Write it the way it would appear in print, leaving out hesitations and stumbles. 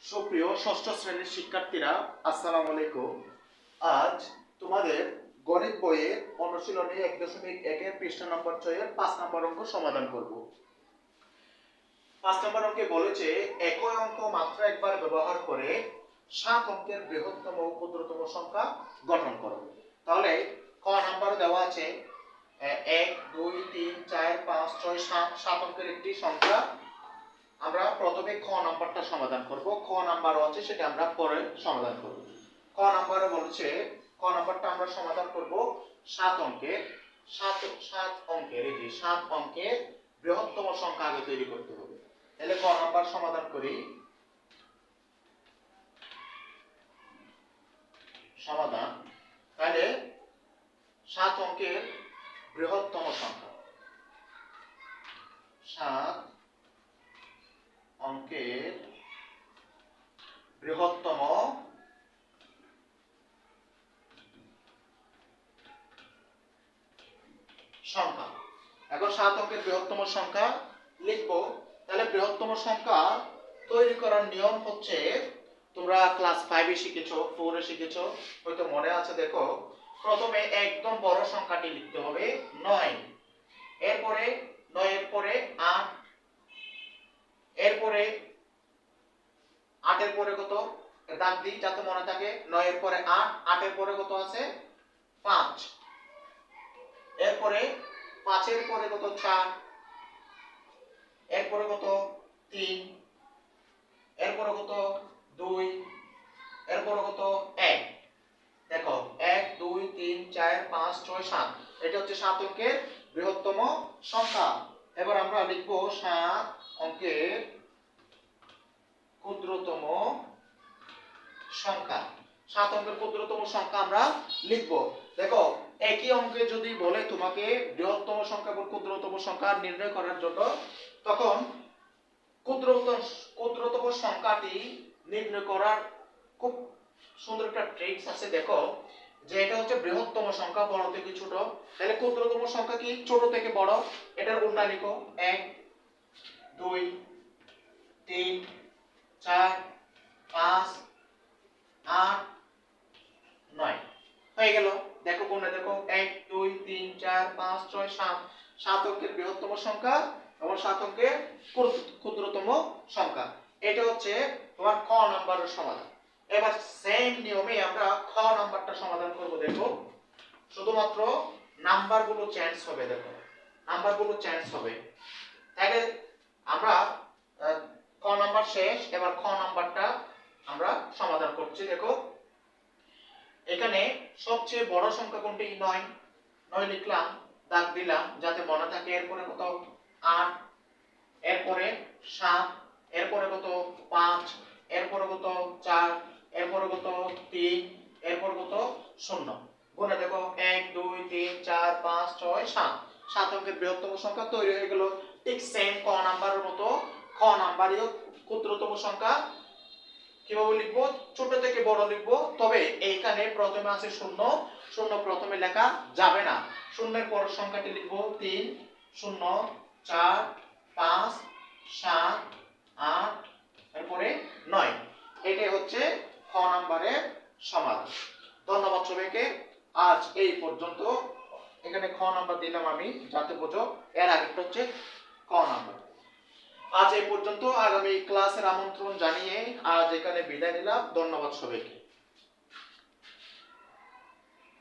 সুপ্রিয় ষষ্ঠ শ্রেণীর শিক্ষার্থীরা, আসসালামু আলাইকুম। আজ তোমাদের গণিত বইয়ের অনুশীলনী 1.1 পৃষ্ঠা নম্বর 6 এর 5 নম্বর অঙ্ক সমাধান করব। 5 নম্বর অঙ্কে বলেছে একই অঙ্ক মাত্র একবার ব্যবহার করে 7 অঙ্কের বৃহত্তম ও ক্ষুদ্রতম সংখ্যা গঠন করো। তাহলে ক নাম্বার দেওয়া আছে 1 2 3 4 5 6 7 7 অঙ্কের একটি সংখ্যা। আমরা প্রথমে খ নাম্বারটা সমাধান করব। খ নাম্বার আছে সেটা আমরা পরে সমাধান করব। খ নাম্বারে বলছে খ নাম্বারটা আমরা সমাধান করব 7 অঙ্কের 7 অঙ্কের এই যে 7 অঙ্কের বৃহত্তম সংখ্যা আগে তৈরি করতে হবে। তাহলে খ নাম্বার সমাধান করি। সমাধান, তাহলে 7 অঙ্কের বৃহত্তম সংখ্যা, 7 অঙ্কের বৃহত্তম সংখ্যা। এখন 7 অঙ্কের বৃহত্তম সংখ্যা লিখব। তাহলে বৃহত্তম সংখ্যা তৈরি করার নিয়ম হচ্ছে, তোমরা ক্লাস 5 এ শিখেছো, 4 এ শিখেছো, হয়তো মনে আছে। দেখো, প্রথমে একদম বড় সংখ্যাটি লিখতে হবে 9, এরপরে 9 এর পরে 8, এরপরে 8 এর পরে কত দাগ দিই যাতে মনে থাকে, 9 এর পরে 8, 8 এর পরে কত আছে 5, এরপরে 5 এর পরে কত 4, এরপরে কত 3, এরপরে কত 2, এরপরে কত 1। দেখো 1 2 3 4 5 6 7, এটা হচ্ছে 7 অঙ্কের বৃহত্তম সংখ্যা। এবার আমরা লিখব 7 অঙ্কের ক্ষুদ্রতম সংখ্যা। 7 অঙ্কের ক্ষুদ্রতম সংখ্যা আমরা লিখব। দেখো, একই অঙ্কে যদি বলে তোমাকে বৃহত্তম সংখ্যা এবং ক্ষুদ্রতম সংখ্যা নির্ণয় করার জন্য, তখন ক্ষুদ্রতম সংখ্যাটি নির্ণয় করার খুব সুন্দর একটা ট্রিক্স আছে। দেখো, যে এটা হচ্ছে বৃহত্তম সংখ্যা বড় থেকে ছোট, তাহলে ক্ষুদ্রতম সংখ্যা কি ছোট থেকে বড়, এটার উল্টা লিখো 1 2 3 4 5 8 9 হয়ে গেল। দেখো কোনটা, দেখো 1 2 3 4 5 6 7, 7 অঙ্কের বৃহত্তম সংখ্যা এবং 7 অঙ্কের ক্ষুদ্রতম সংখ্যা। এটা হচ্ছে তোমার খ নাম্বারের সমাধান। এবার সেম নিয়মে আমরা খ নাম্বারটা সমাধান করব। দেখো, শুধুমাত্র নাম্বারগুলো চেঞ্জ হবে। দেখো, নাম্বারগুলো চেঞ্জ হবে। তাহলে আমরা ক নাম্বার শেষ, এবার খ নাম্বারটা আমরা সমাধান করছি। দেখো, এখানে সবচেয়ে বড় সংখ্যা কোনটি? 9, 9 লিখলাম, দাগ দিলাম যাতে মনে থাকে। এরপরে কত 8, এরপরে 7, এরপরে কত 5, এরপরে কত 4, এরপরে কত 3, এরপরে কত 0। গুণে দেখো 1 2 3 4 5 6 7, 7 অঙ্কের বৃহত্তম সংখ্যা তৈরি হয়ে গেল। ঠিক সেম ক নাম্বারের মতো খ নাম্বারেও ক্ষুদ্রতম সংখ্যা কিভাবে লিখবো? ছোট থেকে বড় লিখবো। তবে এইখানে প্রথমে আছে 0, 0 প্রথমে লেখা যাবে না। শূন্যের পরের সংখ্যাটি লিখবো 3 0 4 5 7 8, এরপরে 9। এটাই হচ্ছে খ নাম্বারের সমাধান। ধন্যবাদ সবাইকে। আজ এই পর্যন্ত। এখানে খ নাম্বার দিলাম আমি যাতে বোঝো, এর আগেরটা হচ্ছে ক নাম্বার। আজ এই পর্যন্ত। আগামী ক্লাসের আমন্ত্রণ জানিয়ে আজ এখানে বিদায় নিলাম। ধন্যবাদ সবাইকে।